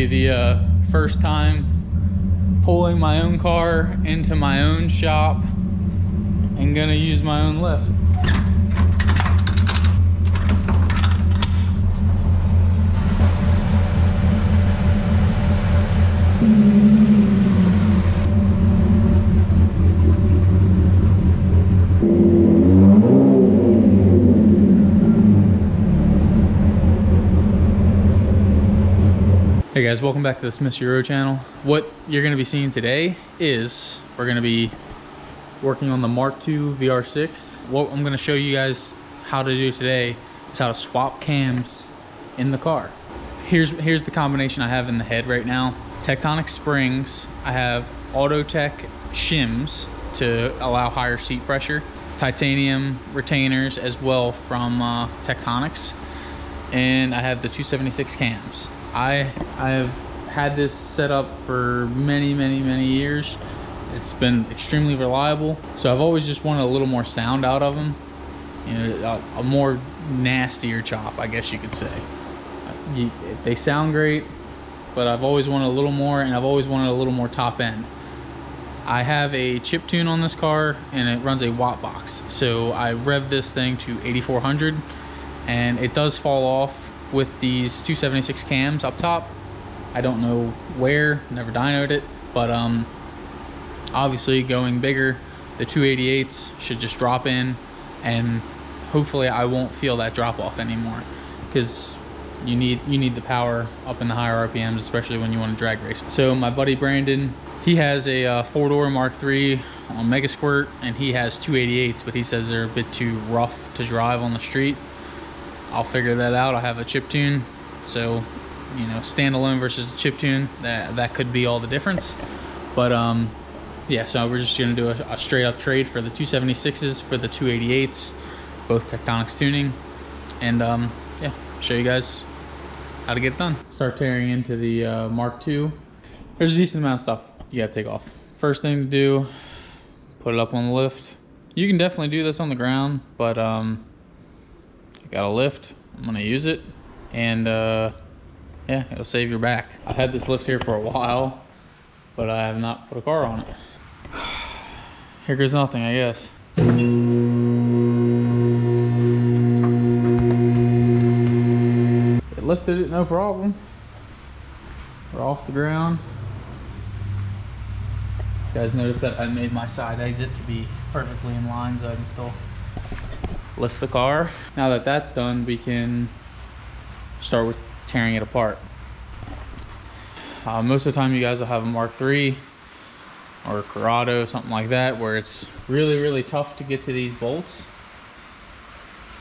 be the first time pulling my own car into my own shop and gonna use my own lift. Hey guys, welcome back to the Smith's Euro channel. What you're going to be seeing today is we're going to be working on the Mark II VR6. What I'm going to show you guys how to do today is how to swap cams in the car. Here's the combination I have in the head right now. Techtonics springs. I have autotech shims to allow higher seat pressure. Titanium retainers as well from Techtonics. And I have the 276 cams. I have had this set up for many years. It's been extremely reliable. So I've always just wanted a little more sound out of them. You know, a more nastier chop, I guess you could say. They sound great, but I've always wanted a little more, and I've always wanted a little more top end. I have a chip tune on this car, and it runs a watt box. So I rev this thing to 8400, and it does fall off with these 276 cams up top. I don't know where, never dynoed it, but obviously going bigger, the 288s should just drop in, and hopefully I won't feel that drop off anymore, because you need the power up in the higher RPMs, especially when you want to drag race. So my buddy Brandon, he has a 4-door Mark III on Mega Squirt, and he has 288s, but he says they're a bit too rough to drive on the street. I'll figure that out. I have a chip tune, so you know, standalone versus a chip tune, that could be all the difference. But yeah, so we're just gonna do a straight up trade for the 276s for the 288s, both Techtonics tuning, and yeah, show you guys how to get it done. Start tearing into the Mark II. There's a decent amount of stuff you gotta take off. First thing to do, put it up on the lift. You can definitely do this on the ground, but got a lift, I'm gonna use it, and yeah, it'll save your back. I've had this lift here for a while, but I have not put a car on it. Here goes nothing, I guess. It lifted it, no problem. We're off the ground. You guys notice that I made my side exit to be perfectly in line so I can still lift the car. Now that that's done, we can start with tearing it apart. Most of the time you guys will have a Mark III or a Corrado, something like that, where it's really tough to get to these bolts.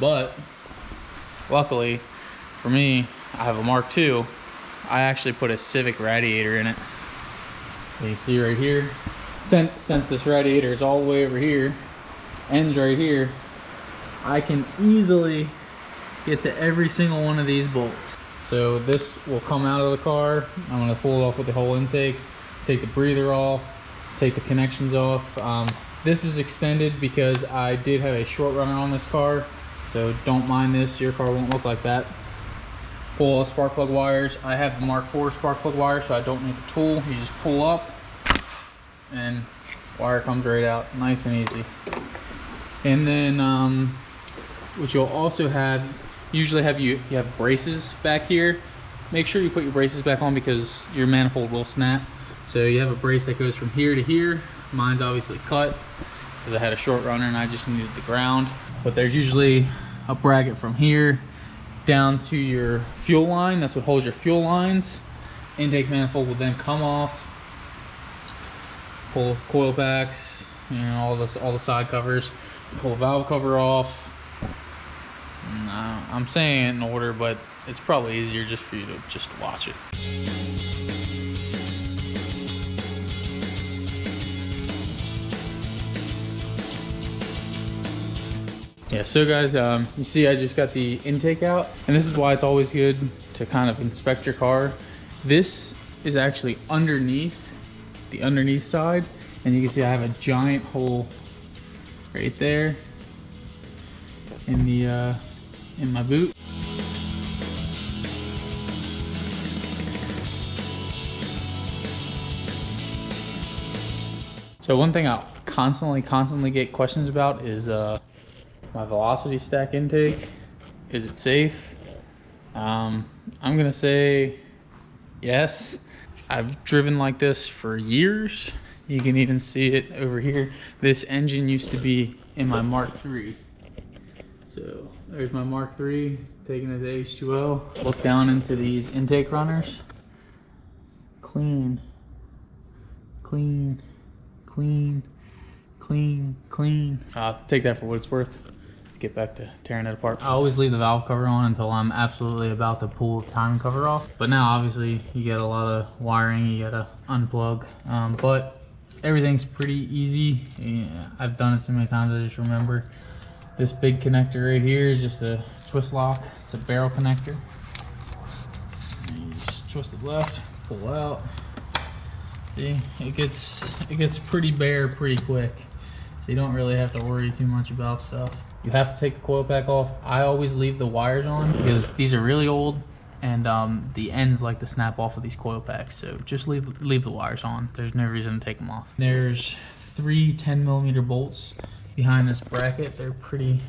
But luckily for me, I have a Mark II. I actually put a Civic radiator in it. You see right here, since this radiator is all the way over here, ends right here, I can easily get to every single one of these bolts. So this will come out of the car. I'm gonna pull it off with the whole intake, take the breather off, take the connections off. This is extended because I did have a short runner on this car, so don't mind this, your car won't look like that. Pull all the spark plug wires. I have the Mark IV spark plug wire, so I don't need the tool. You just pull up and wire comes right out, nice and easy. And then what you'll also have, usually you have braces back here. Make sure you put your braces back on because your manifold will snap. So you have a brace that goes from here to here. Mine's obviously cut because I had a short runner and I just needed the ground. But there's usually a bracket from here down to your fuel line. That's what holds your fuel lines. Intake manifold will then come off. Pull coil packs, you know, all the side covers. Pull the valve cover off. I'm saying it in order, but it's probably easier just for you to just watch it. Yeah, so guys, you see I just got the intake out, and this is why it's always good to kind of inspect your car. This is actually underneath the underneath side, and you can see I have a giant hole right there in the in my boot. So one thing I constantly get questions about is my velocity stack intake. Is it safe? I'm gonna say yes. I've driven like this for years. You can even see it over here. This engine used to be in my Mark III. So there's my Mark III, taking it to H2O. Look down into these intake runners. Clean, clean, clean, clean, clean. Take that for what it's worth. Let's get back to tearing it apart. I always leave the valve cover on until I'm absolutely about to pull the timing cover off. But now obviously you get a lot of wiring, you gotta unplug. But everything's pretty easy. Yeah, I've done it so many times I just remember. This big connector right here is just a twist lock. It's a barrel connector. And you just twist it left, pull out. See, it gets pretty bare pretty quick. So you don't really have to worry too much about stuff. You have to take the coil pack off. I always leave the wires on because these are really old and the ends like to snap off of these coil packs. So just leave the wires on. There's no reason to take them off. There's 3 10mm bolts behind this bracket. They're pretty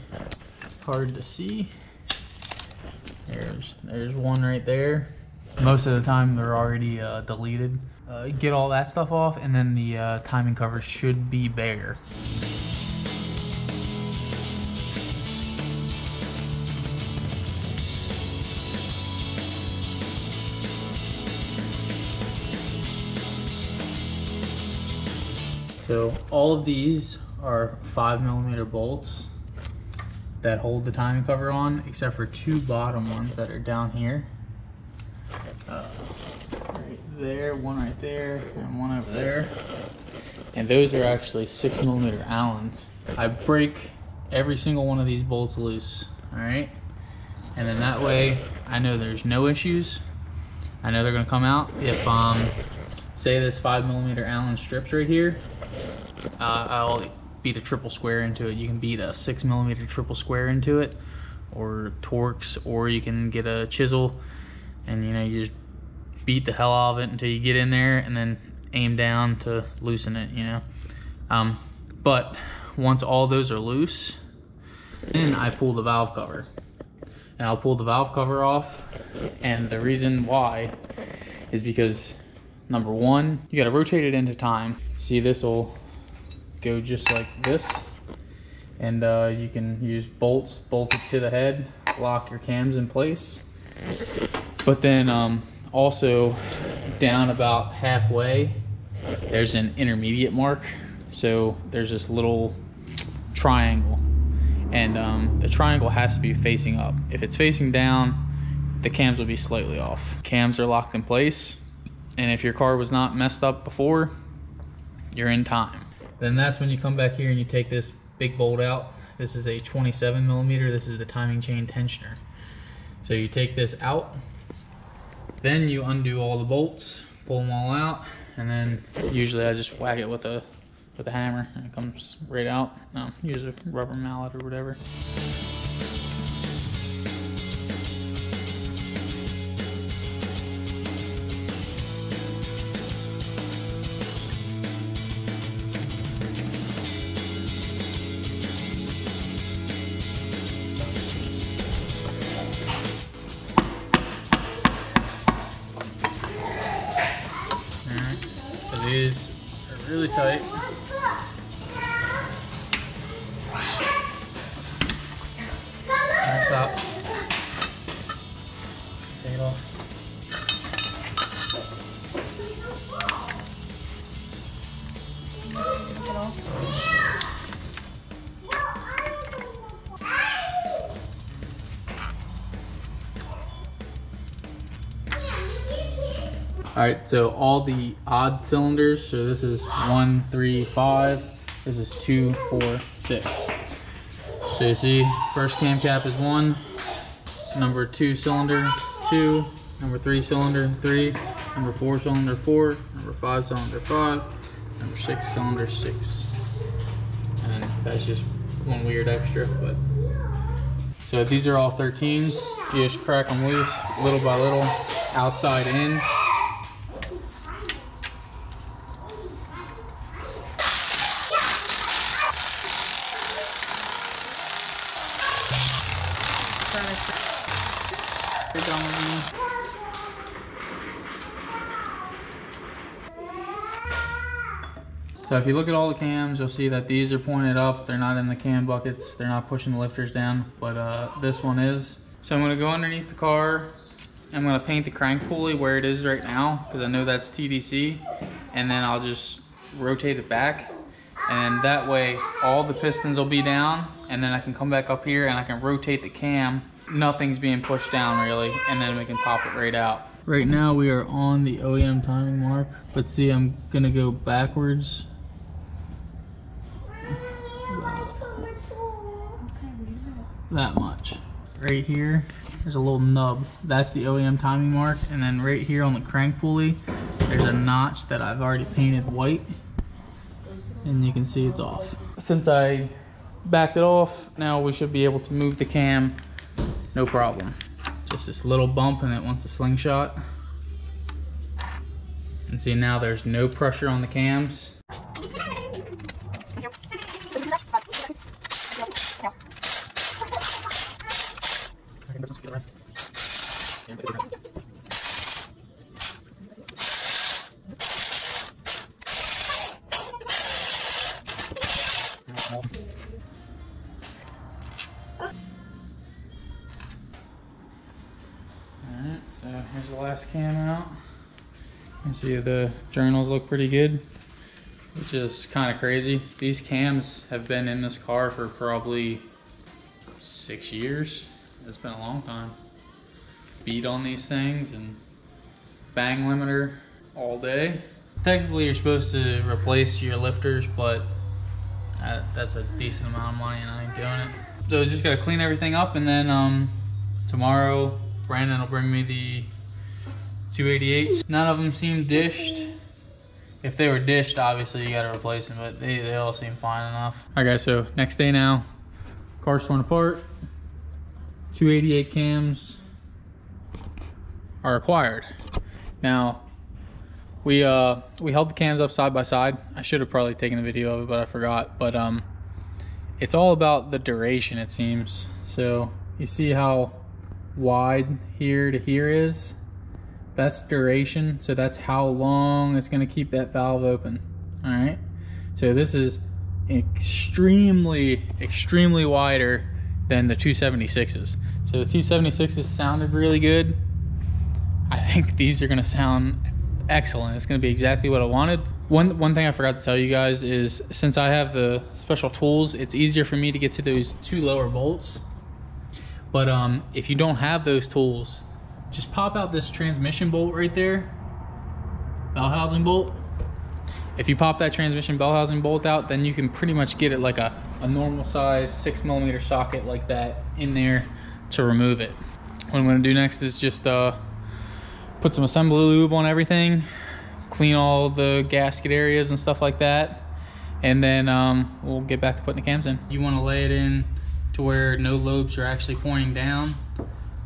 hard to see. There's one right there. Most of the time they're already deleted. Get all that stuff off and then the timing cover should be bare. So all of these are 5mm bolts that hold the timing cover on, except for 2 bottom ones that are down here. Right there, one right there, and one over there. And those are actually 6mm Allens. I break every single one of these bolts loose, all right? And then that way, I know there's no issues. I know they're gonna come out. If, say this 5mm Allen strips right here, I'll beat a triple square into it. You can beat a 6mm triple square into it, or Torx, or you can get a chisel and you just beat the hell out of it until you get in there and then aim down to loosen it, But once all those are loose, then I pull the valve cover. And I'll pull the valve cover off, and the reason why is because number one, you gotta rotate it into time. See, this will go just like this, and you can use bolts, bolt it to the head, lock your cams in place. But then also down about halfway, there's an intermediate mark. So there's this little triangle, and the triangle has to be facing up. If it's facing down, the cams will be slightly off. Cams are locked in place, and if your car was not messed up before, you're in time. Then that's when you come back here and you take this big bolt out. This is a 27mm. This is the timing chain tensioner. So you take this out, then you undo all the bolts, pull them all out, and then usually I just whack it with a hammer and it comes right out. Use a rubber mallet or whatever. These are really tight. And stop. Take it off. Take it off. All right, so all the odd cylinders, so this is 1, 3, 5, this is 2, 4, 6. So you see, first cam cap is 1, number 2 cylinder, 2, number 3 cylinder, 3, number 4 cylinder, 4, number 5 cylinder, 5, number 6 cylinder, 6. And that's just one weird extra, but. So these are all 13s. You just crack them loose, little by little, outside in. So if you look at all the cams, you'll see that these are pointed up. They're not in the cam buckets. They're not pushing the lifters down, but this one is. So I'm gonna go underneath the car. I'm gonna paint the crank pulley where it is right now, because I know that's TDC, and then I'll just rotate it back. And that way all the pistons will be down, and then I can come back up here and I can rotate the cam. Nothing's being pushed down really, and then we can pop it right out. Right now we are on the OEM timing mark, but see, I'm gonna go backwards. That much. Right here, there's a little nub. That's the OEM timing mark, and then right here on the crank pulley, there's a notch that I've already painted white, and you can see it's off. Since I backed it off, now we should be able to move the cam, no problem. Just this little bump and it wants to slingshot. And see, now there's no pressure on the cams. Alright, so here's the last cam out. You can see the journals look pretty good, which is kind of crazy. These cams have been in this car for probably 6 years. It's been a long time. Beat on these things and bang limiter all day. Technically you're supposed to replace your lifters, but that's a decent amount of money and I ain't doing it. So just gotta clean everything up, and then tomorrow Brandon will bring me the 288s. None of them seem dished. If they were dished, obviously you gotta replace them, but they all seem fine enough. All right guys, so next day now, car's torn apart. 288 cams are required. Now, we held the cams up side by side. I should have probably taken a video of it, but I forgot. But it's all about the duration, it seems. So you see how wide here to here is? That's duration, so that's how long it's gonna keep that valve open. All right, so this is extremely wider than the 276s. So the 276s sounded really good. I think these are gonna sound excellent. It's gonna be exactly what I wanted. One thing I forgot to tell you guys is, since I have the special tools, it's easier for me to get to those two lower bolts. But if you don't have those tools, just pop out this transmission bolt right there, bell housing bolt. If you pop that transmission bell housing bolt out, then you can pretty much get it like a normal size 6mm socket like that in there to remove it. What I'm gonna do next is just put some assembly lube on everything, clean all the gasket areas and stuff like that, and then we'll get back to putting the cams in. You wanna lay it in to where no lobes are actually pointing down,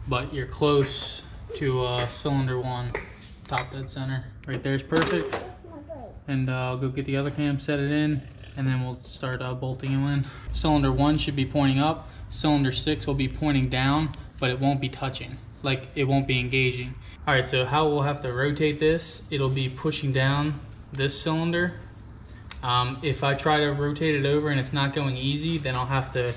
but you're close to cylinder one, top dead center. Right there is perfect. And I'll go get the other cam, set it in, and then we'll start bolting them in. Cylinder one should be pointing up. Cylinder 6 will be pointing down, but it won't be touching. Like, it won't be engaging. All right, so how we'll have to rotate this, it'll be pushing down this cylinder. If I try to rotate it over and it's not going easy, then I'll have to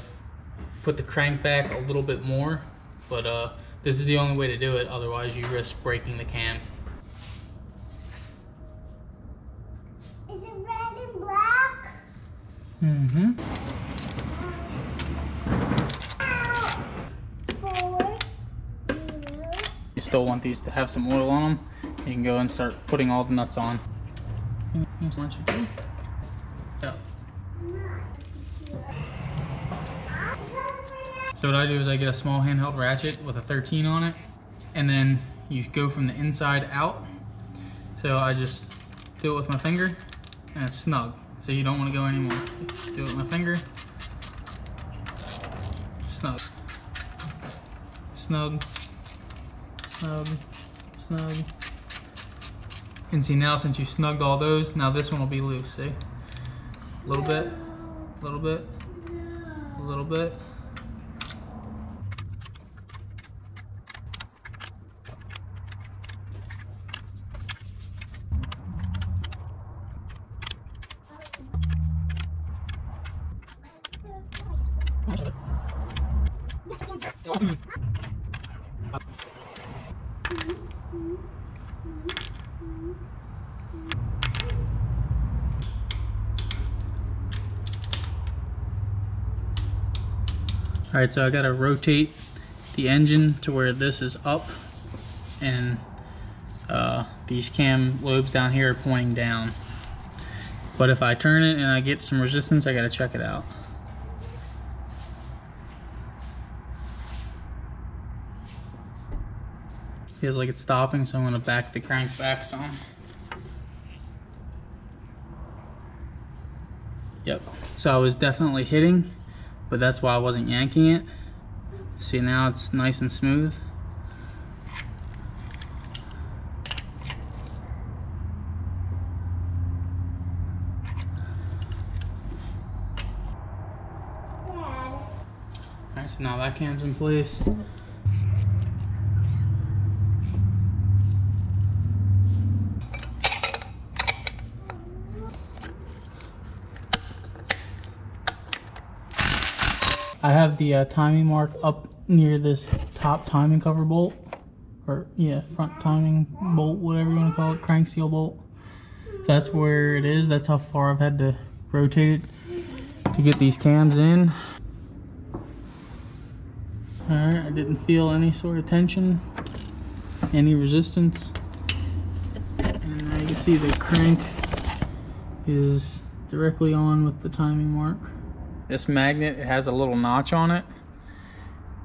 put the crank back a little bit more. But this is the only way to do it, otherwise you risk breaking the cam. Is it red and black? Mm-hmm. You still want these to have some oil on them, you can go and start putting all the nuts on. Yeah. So what I do is I get a small handheld ratchet with a 13 on it, and then you go from the inside out. So I just do it with my finger, and it's snug. So you don't want to go anymore. Just do it with my finger. Snug. Snug. Snug. Snug. And see, now since you snugged all those, now this one will be loose, see? A little bit, a little bit, a little bit. Alright, so I gotta rotate the engine to where this is up and these cam lobes down here are pointing down. But if I turn it and I get some resistance, I gotta check it out. Feels like it's stopping, so I'm gonna back the crank back some. Yep, so I was definitely hitting, but that's why I wasn't yanking it. See, now it's nice and smooth. Alright, so now that cam's in place. I have the timing mark up near this top timing cover bolt, or yeah, front timing bolt, whatever you want to call it, crank seal bolt. So that's where it is. That's how far I've had to rotate it to get these cams in. Alright, I didn't feel any sort of tension, any resistance. And now you can see the crank is directly on with the timing mark. This magnet, it has a little notch on it.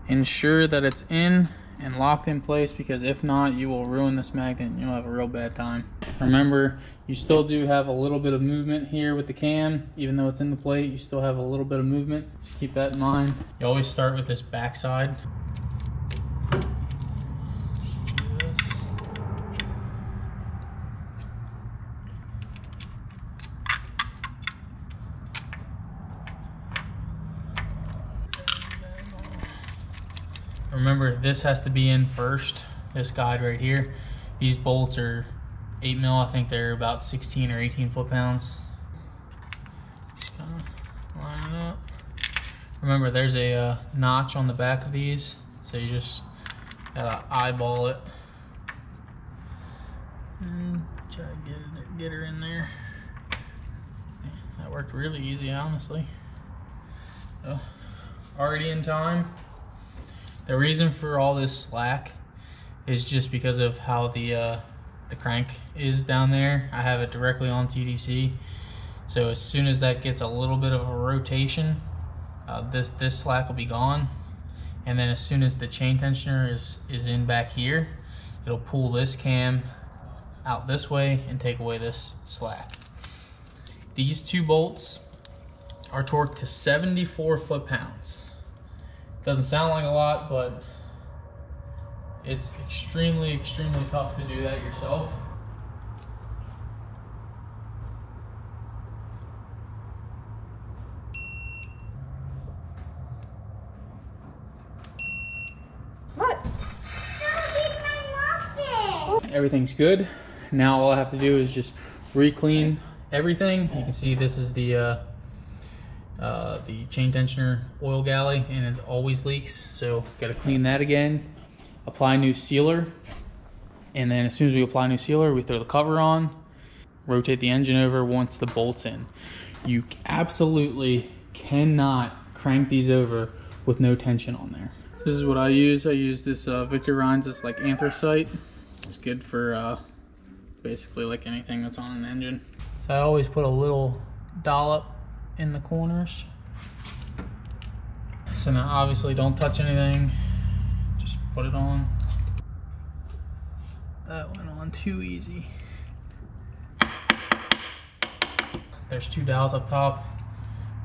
Ensure that it's in and locked in place, because if not, you will ruin this magnet and you'll have a real bad time. Remember, you still do have a little bit of movement here with the cam. Even though it's in the plate, you still have a little bit of movement, so keep that in mind. You always start with this back side. Just do this. Remember, this has to be in first, this guide right here. These bolts are 8 mil, I think they're about 16 or 18 foot-pounds. Just kind of line it up. Remember, there's a notch on the back of these, so you just gotta eyeball it. And try to get her in there. That worked really easy, honestly. So, already in time. The reason for all this slack is just because of how the crank is down there. I have it directly on TDC, so as soon as that gets a little bit of a rotation, this slack will be gone, and then as soon as the chain tensioner is in back here, it'll pull this cam out this way and take away this slack. These two bolts are torqued to 74 foot-pounds. Doesn't sound like a lot, but it's extremely, extremely tough to do that yourself. What? Everything's good. Now all I have to do is just re-clean everything. You can see this is the chain tensioner oil galley, and it always leaks, so got to clean that again, apply new sealer, and then as soon as we apply new sealer, we throw the cover on, rotate the engine over once the bolt's in. You absolutely cannot crank these over with no tension on there. This is what I use. I use this Victor Rines, it's like anthracite. It's good for basically like anything that's on an engine. So I always put a little dollop in the corners. So now obviously don't touch anything, just put it on. That went on too easy. There's 2 dowels up top.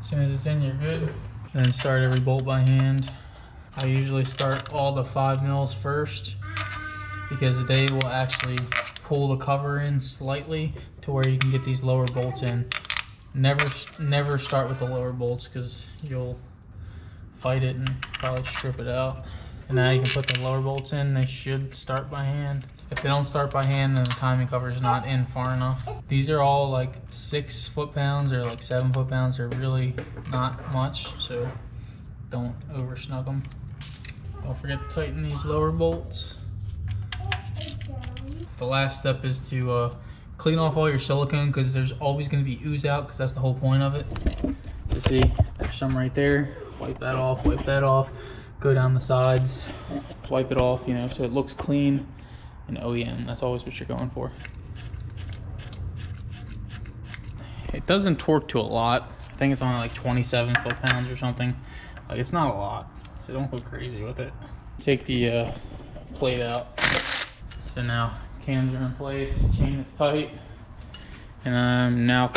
As soon as it's in, you're good. Then start every bolt by hand. I usually start all the 5 mils first, because they will actually pull the cover in slightly to where you can get these lower bolts in. Never start with the lower bolts, because you'll fight it and probably strip it out. And now you can put the lower bolts in. They should start by hand. If they don't start by hand, then the timing cover is not in far enough. These are all like 6 foot-pounds or like 7 foot-pounds. They're really not much, so don't over snug them. Don't forget to tighten these lower bolts. The last step is to clean off all your silicone, because there's always going to be ooze out, because that's the whole point of it. You see, there's some right there. Wipe that off, wipe that off. Go down the sides, wipe it off, you know, so it looks clean and OEM. That's always what you're going for. It doesn't torque to a lot. I think it's only like 27 foot-pounds or something. Like, it's not a lot, so don't go crazy with it. Take the plate out. So now cams are in place, chain is tight, and I'm now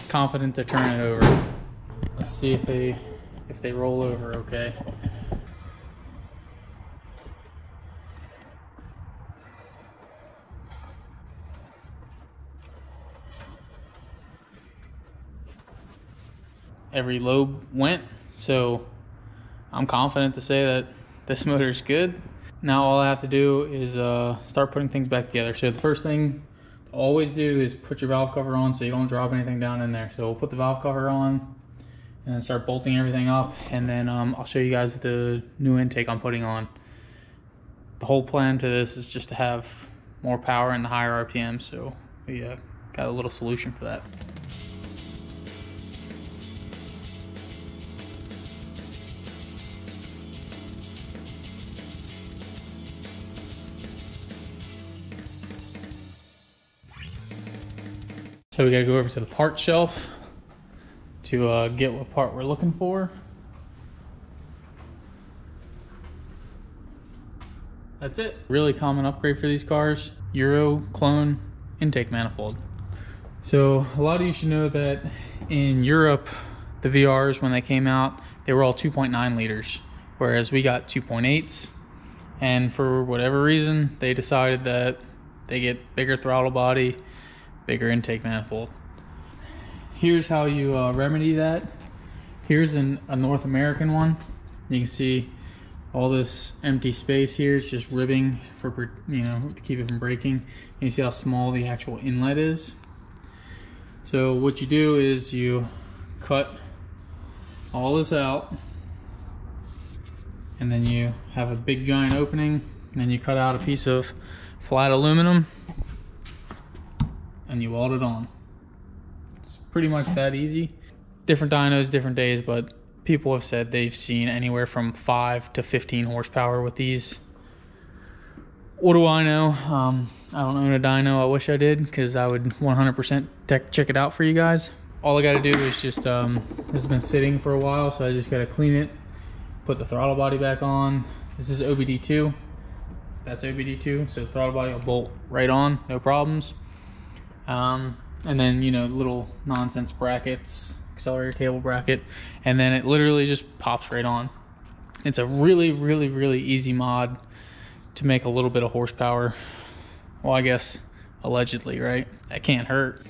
confident to turn it over. Let's see if they roll over okay. Every lobe went, so I'm confident to say that this motor's good. Now all I have to do is start putting things back together. So the first thing to always do is put your valve cover on so you don't drop anything down in there. So we'll put the valve cover on and then start bolting everything up, and then I'll show you guys the new intake I'm putting on. The whole plan to this is just to have more power and the higher RPM, so we got a little solution for that. So we gotta go over to the part shelf to get what part we're looking for. That's it. Really common upgrade for these cars, Euro clone intake manifold. So a lot of you should know that in Europe, the VRs, when they came out, they were all 2.9 liters, whereas we got 2.8s. And for whatever reason, they decided that they get bigger throttle body, bigger intake manifold. Here's how you remedy that. Here's a North American one. You can see all this empty space here. It's just ribbing for, you know, to keep it from breaking. You see how small the actual inlet is. So what you do is you cut all this out, and then you have a big giant opening, and then you cut out a piece of flat aluminum and you weld it on. It's pretty much that easy. Different dynos, different days, but people have said they've seen anywhere from 5 to 15 horsepower with these. What do I know? I don't own a dyno. I wish I did, because I would 100% check it out for you guys. All I got to do is just, this has been sitting for a while, so I just got to clean it, put the throttle body back on. This is OBD2. That's OBD2, so the throttle body will bolt right on, no problems. And then, you know, little nonsense brackets, accelerator cable bracket, and then it literally just pops right on. It's a really, really, really easy mod to make a little bit of horsepower. Well, I guess allegedly, right? That can't hurt.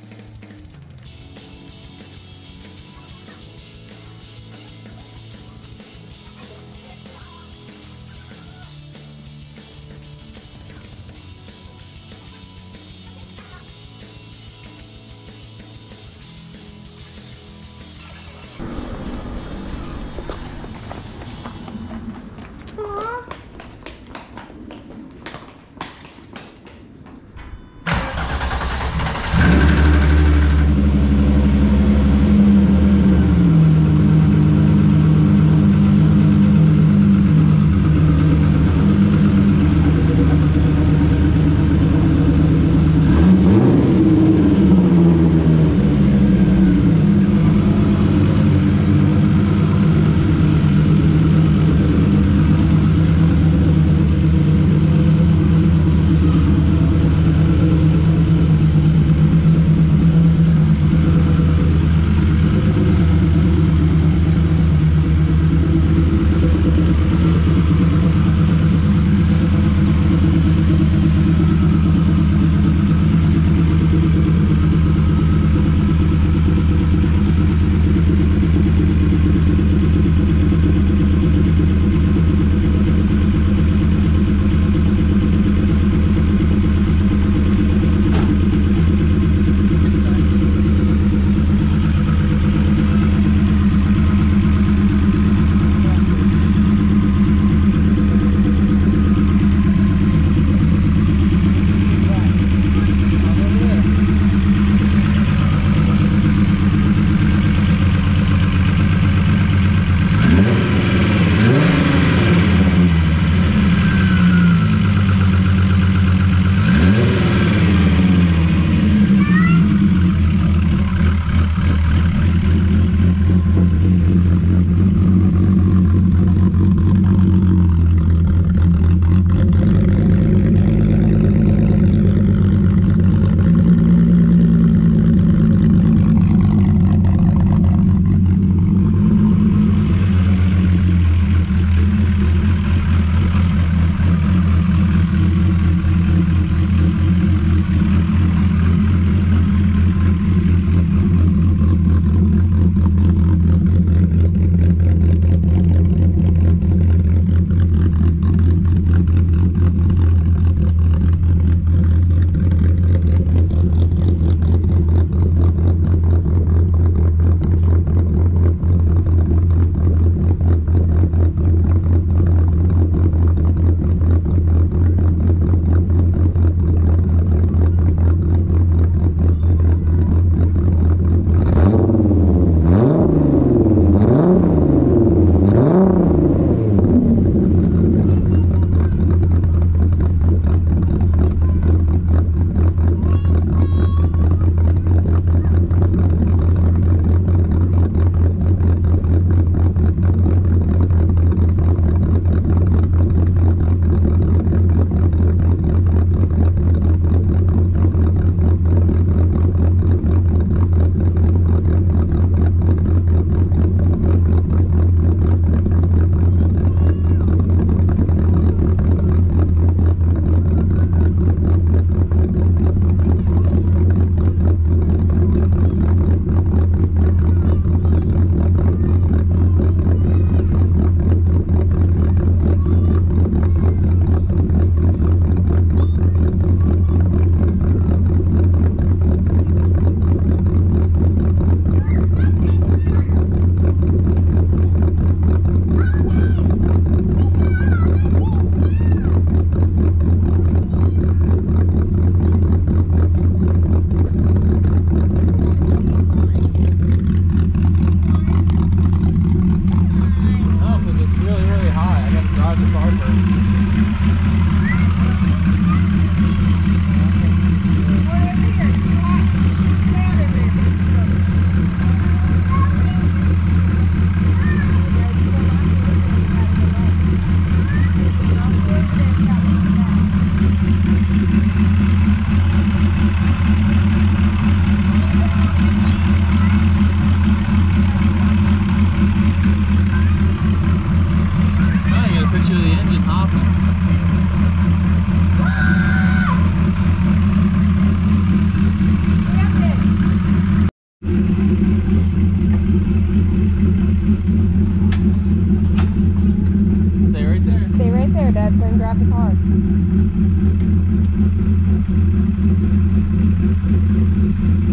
It's